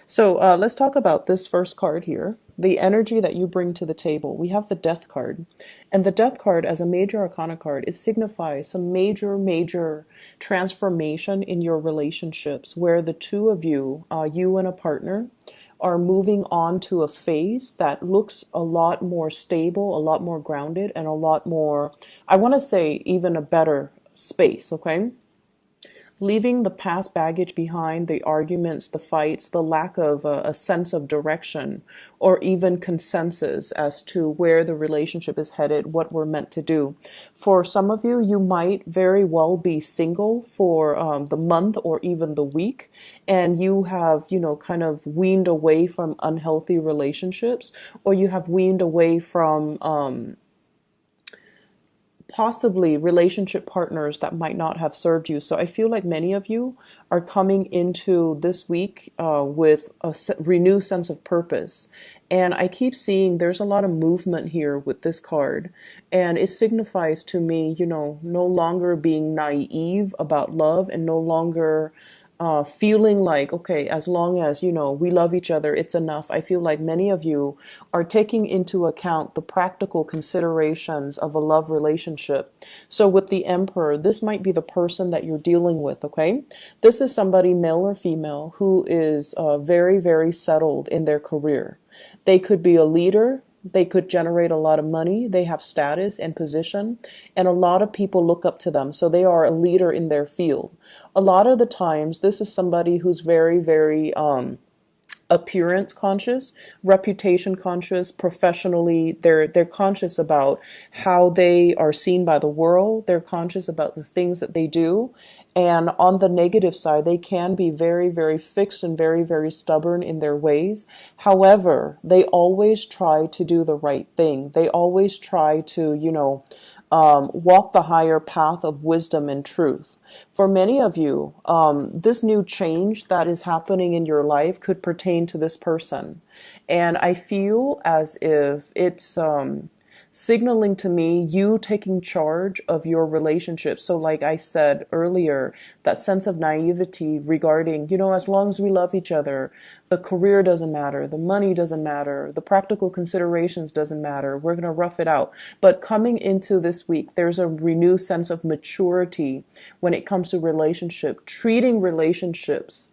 So let's talk about this first card here, the energy that you bring to the table. We have the Death card. And the Death card, as a major arcana card, it signifies some major transformation in your relationships where the two of you, you and a partner, are moving on to a phase that looks a lot more stable, a lot more grounded, and a lot more, I want to say, even a better space, okay? Leaving the past baggage behind, the arguments, the fights, the lack of a sense of direction, or even consensus as to where the relationship is headed, what we're meant to do. For some of you, you might very well be single for the month or even the week, and you have, kind of weaned away from unhealthy relationships, or you have weaned away from possibly relationship partners that might not have served you. So I feel like many of you are coming into this week with a renewed sense of purpose. And I keep seeing there's a lot of movement here with this card. And it signifies to me, no longer being naive about love and no longer feeling like, okay, as long as, we love each other, it's enough. I feel like many of you are taking into account the practical considerations of a love relationship. So with the Emperor, this might be the person that you're dealing with, okay? This is somebody, male or female, who is very settled in their career. They could be a leader. They could generate a lot of money. They have status and position, and a lot of people look up to them. So they are a leader in their field. A lot of the times, this is somebody who's very appearance conscious, reputation conscious, professionally. They're conscious about how they are seen by the world. They're conscious about the things that they do. And on the negative side, they can be very fixed and very stubborn in their ways. However, they always try to do the right thing. They always try to, walk the higher path of wisdom and truth. For many of you, this new change that is happening in your life could pertain to this person. And I feel as if it's signaling to me you taking charge of your relationship. So like I said earlier, that sense of naivety regarding, as long as we love each other, the career doesn't matter, the money doesn't matter, the practical considerations doesn't matter, we're going to rough it out. But coming into this week, there's a renewed sense of maturity when it comes to relationship, treating relationships,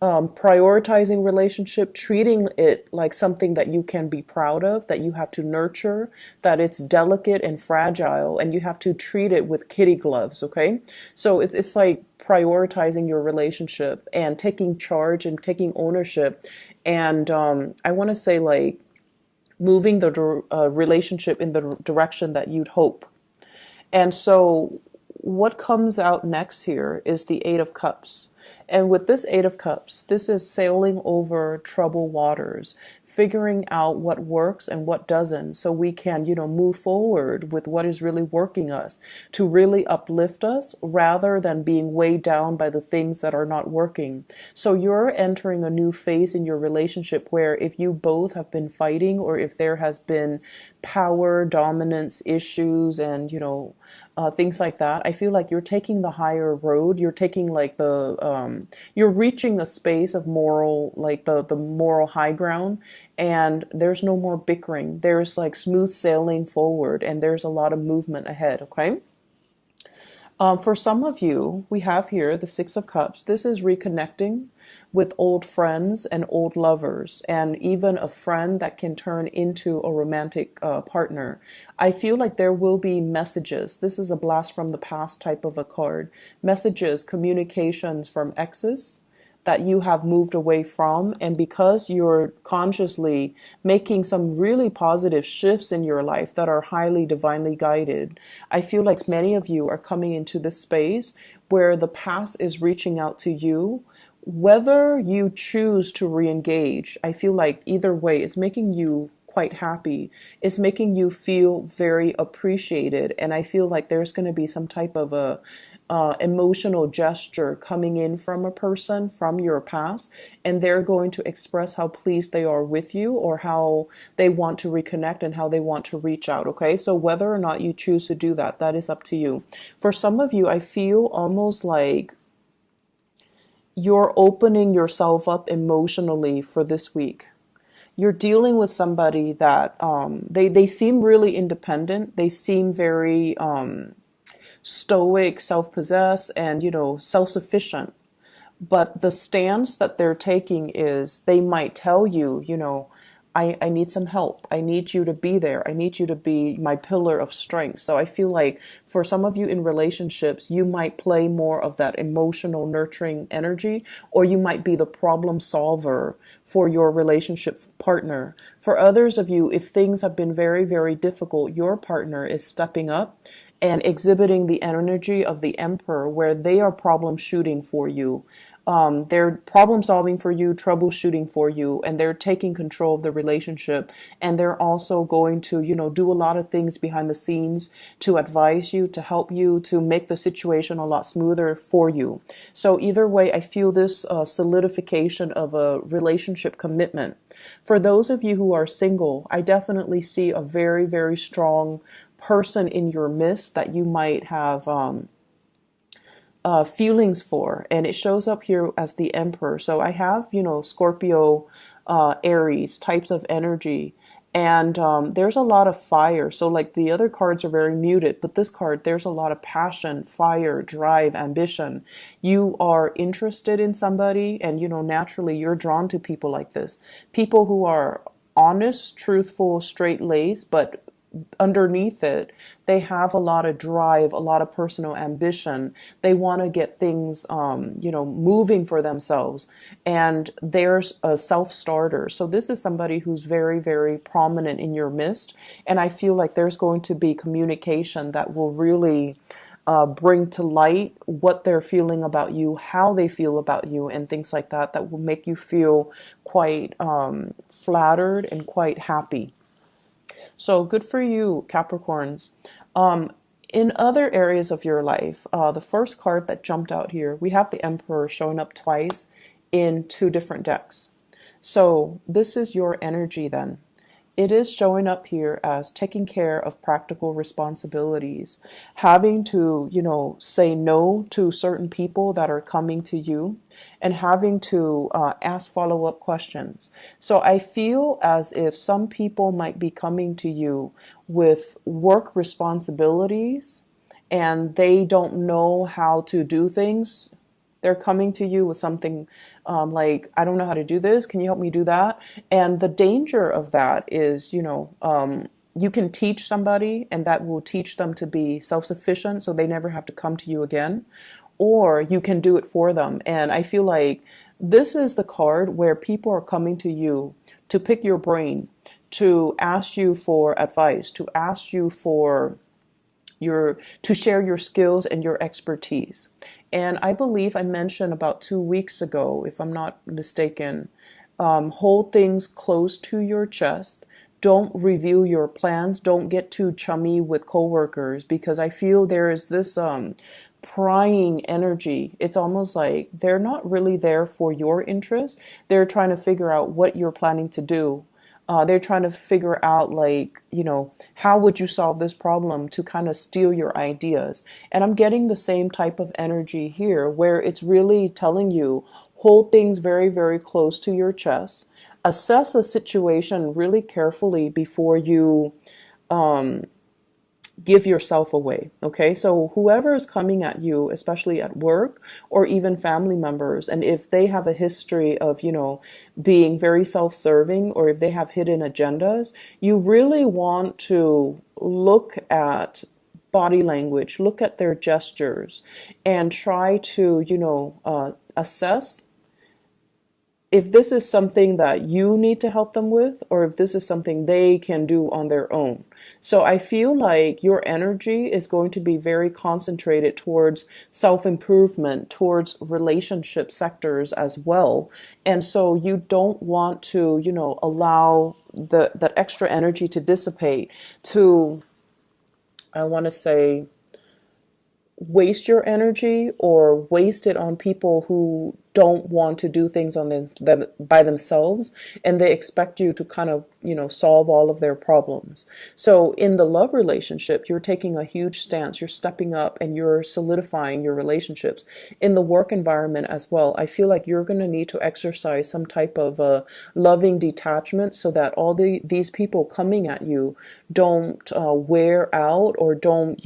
prioritizing relationship, treating it like something that you can be proud of, that you have to nurture, that it's delicate and fragile, and you have to treat it with kitty gloves, okay? So it's like prioritizing your relationship and taking charge and taking ownership. And I want to say like moving the relationship in the direction that you'd hope. And so what comes out next here is the Eight of Cups. And with this Eight of Cups, this is sailing over troubled waters, figuring out what works and what doesn't, so we can, move forward with what is really working us, to really uplift us rather than being weighed down by the things that are not working. So you're entering a new phase in your relationship where if you both have been fighting, or if there has been power dominance issues and, things like that, I feel like you're taking the higher road. You're taking like you're reaching a space of moral, like the moral high ground, and there's no more bickering. There's like smooth sailing forward, and there's a lot of movement ahead, okay? For some of you, we have here the Six of Cups. This is reconnecting with old friends and old lovers, and even a friend that can turn into a romantic partner. I feel like there will be messages. This is a blast from the past type of a card. Messages, communications from exes that you have moved away from, and because you're consciously making some really positive shifts in your life that are highly divinely guided, I feel like many of you are coming into this space where the past is reaching out to you. Whether you choose to re-engage, I feel like either way, it's making you quite happy. It's making you feel very appreciated. And I feel like there's going to be some type of a emotional gesture coming in from a person from your past, and they're going to express how pleased they are with you, or how they want to reconnect and how they want to reach out. Okay, so whether or not you choose to do that, that is up to you. For some of you, I feel almost like you're opening yourself up emotionally for this week. You're dealing with somebody that they seem really independent. They seem very stoic, self-possessed, and self-sufficient. But the stance that they're taking is they might tell you, I need some help. I need you to be there. I need you to be my pillar of strength. So I feel like for some of you in relationships, you might play more of that emotional nurturing energy, or you might be the problem solver for your relationship partner. For others of you, if things have been very, very difficult, your partner is stepping up and exhibiting the energy of the emperor, where they are problem shooting for you. They're problem solving for you, troubleshooting for you, and they're taking control of the relationship. And they're also going to, do a lot of things behind the scenes to advise you, to help you, to make the situation a lot smoother for you. So either way, I feel this solidification of a relationship commitment. For those of you who are single, I definitely see a very, very strong person in your midst that you might have feelings for, and it shows up here as the emperor. So I have Scorpio, Aries types of energy, and there's a lot of fire. So like the other cards are very muted, but this card, there's a lot of passion, fire, drive, ambition. You are interested in somebody, and naturally you're drawn to people like this, people who are honest, truthful, straight-laced, but underneath it, they have a lot of drive, a lot of personal ambition. They want to get things, moving for themselves. And there's a self-starter. So this is somebody who's very, very prominent in your midst. And I feel like there's going to be communication that will really bring to light what they're feeling about you, how they feel about you, and things like that, that will make you feel quite flattered and quite happy. So good for you, Capricorns. In other areas of your life, the first card that jumped out here, we have the Emperor showing up twice in two different decks. So this is your energy then. It is showing up here as taking care of practical responsibilities, having to, say no to certain people that are coming to you, and having to ask follow-up questions. So I feel as if some people might be coming to you with work responsibilities and they don't know how to do things. They're coming to you with something like, I don't know how to do this. Can you help me do that? And the danger of that is, you can teach somebody and that will teach them to be self-sufficient so they never have to come to you again. Or you can do it for them. And I feel like this is the card where people are coming to you to pick your brain, to ask you for advice, to ask you for to share your skills and your expertise. And I believe I mentioned about 2 weeks ago, if I'm not mistaken, hold things close to your chest. Don't reveal your plans. Don't get too chummy with coworkers, because I feel there is this prying energy. It's almost like they're not really there for your interest. They're trying to figure out what you're planning to do. They're trying to figure out, like, how would you solve this problem, to kind of steal your ideas. And I'm getting the same type of energy here, where it's really telling you, hold things very, very close to your chest. Assess a situation really carefully before you give yourself away. Okay, so whoever is coming at you, especially at work or even family members, and if they have a history of being very self-serving, or if they have hidden agendas, you really want to look at body language, look at their gestures, and try to assess if this is something that you need to help them with, or if this is something they can do on their own. So I feel like your energy is going to be very concentrated towards self-improvement, towards relationship sectors as well. And so you don't want to, allow that extra energy to dissipate to, I want to say, waste your energy or waste it on people who don't want to do things on them by themselves, and they expect you to kind of, solve all of their problems. So in the love relationship, you're taking a huge stance, you're stepping up and you're solidifying your relationships. In the work environment as well, I feel like you're going to need to exercise some type of loving detachment so that all these people coming at you don't wear out or don't,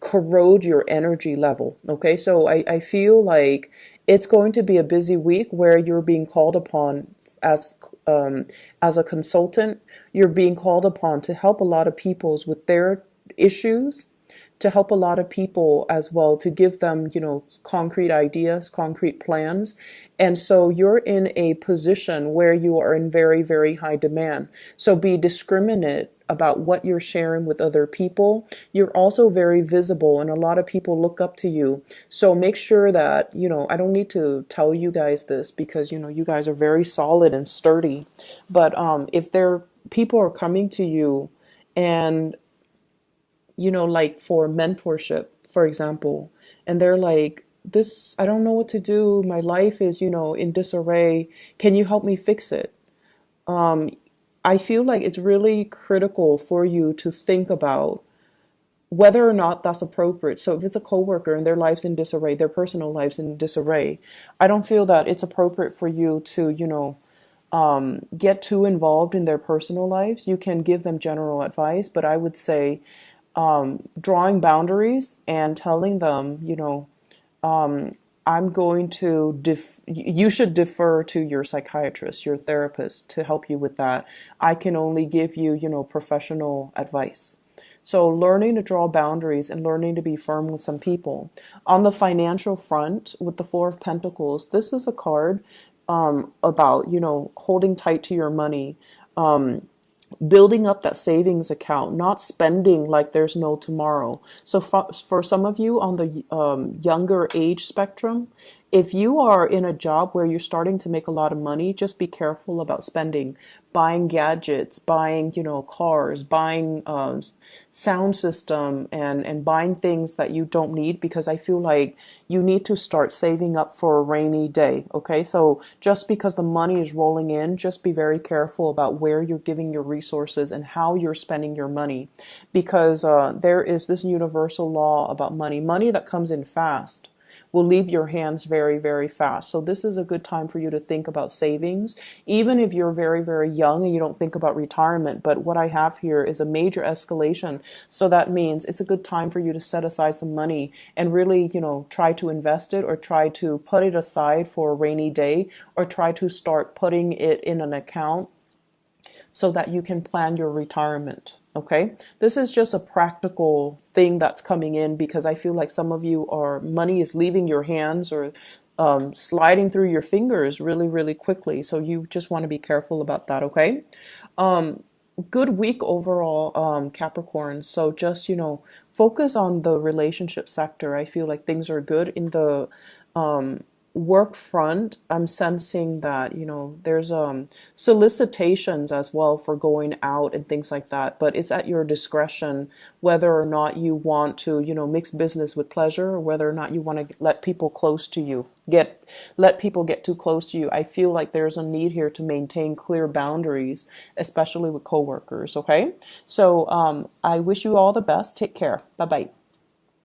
corrode your energy level. Okay, so I feel like it's going to be a busy week where you're being called upon as as a consultant. You're being called upon to help a lot of peoples with their issues, to help a lot of people as well, to give them, concrete ideas, concrete plans. And so you're in a position where you are in very, very high demand. So be discriminate about what you're sharing with other people. You're also very visible and a lot of people look up to you. So make sure that, I don't need to tell you guys this because, you guys are very solid and sturdy. But if there people are coming to you and like for mentorship, for example, and they're like, this, I don't know what to do. My life is, in disarray. Can you help me fix it? I feel like it's really critical for you to think about whether or not that's appropriate. So if it's a coworker and their life's in disarray, their personal life's in disarray, I don't feel that it's appropriate for you to, get too involved in their personal lives. You can give them general advice, but I would say drawing boundaries and telling them, I'm going to you should defer to your psychiatrist, your therapist to help you with that. I can only give you, professional advice. So learning to draw boundaries and learning to be firm with some people. On the financial front, with the Four of Pentacles, this is a card about, holding tight to your money. Building up that savings account, not spending like there's no tomorrow. So for some of you on the younger age spectrum, if you are in a job where you're starting to make a lot of money, just be careful about spending, buying gadgets, buying, cars, buying sound system, and buying things that you don't need, because I feel like you need to start saving up for a rainy day. Okay, so just because the money is rolling in, just be very careful about where you're giving your resources and how you're spending your money, because there is this universal law about money. Money that comes in fast will leave your hands very, very fast. So this is a good time for you to think about savings, even if you're very, very young and you don't think about retirement. But what I have here is a major escalation. So that means it's a good time for you to set aside some money and really, try to invest it or try to put it aside for a rainy day, or try to start putting it in an account so that you can plan your retirement. Okay, this is just a practical thing that's coming in because I feel like some of you are money is leaving your hands or sliding through your fingers really, really quickly. So you just want to be careful about that. Okay, good week overall, Capricorn. So just focus on the relationship sector. I feel like things are good in the work front. I'm sensing that there's solicitations as well for going out and things like that, but it's at your discretion whether or not you want to mix business with pleasure, or whether or not you want to let people close to you let people get too close to you. I feel like there's a need here to maintain clear boundaries, especially with coworkers. Okay, so I wish you all the best. Take care. Bye bye.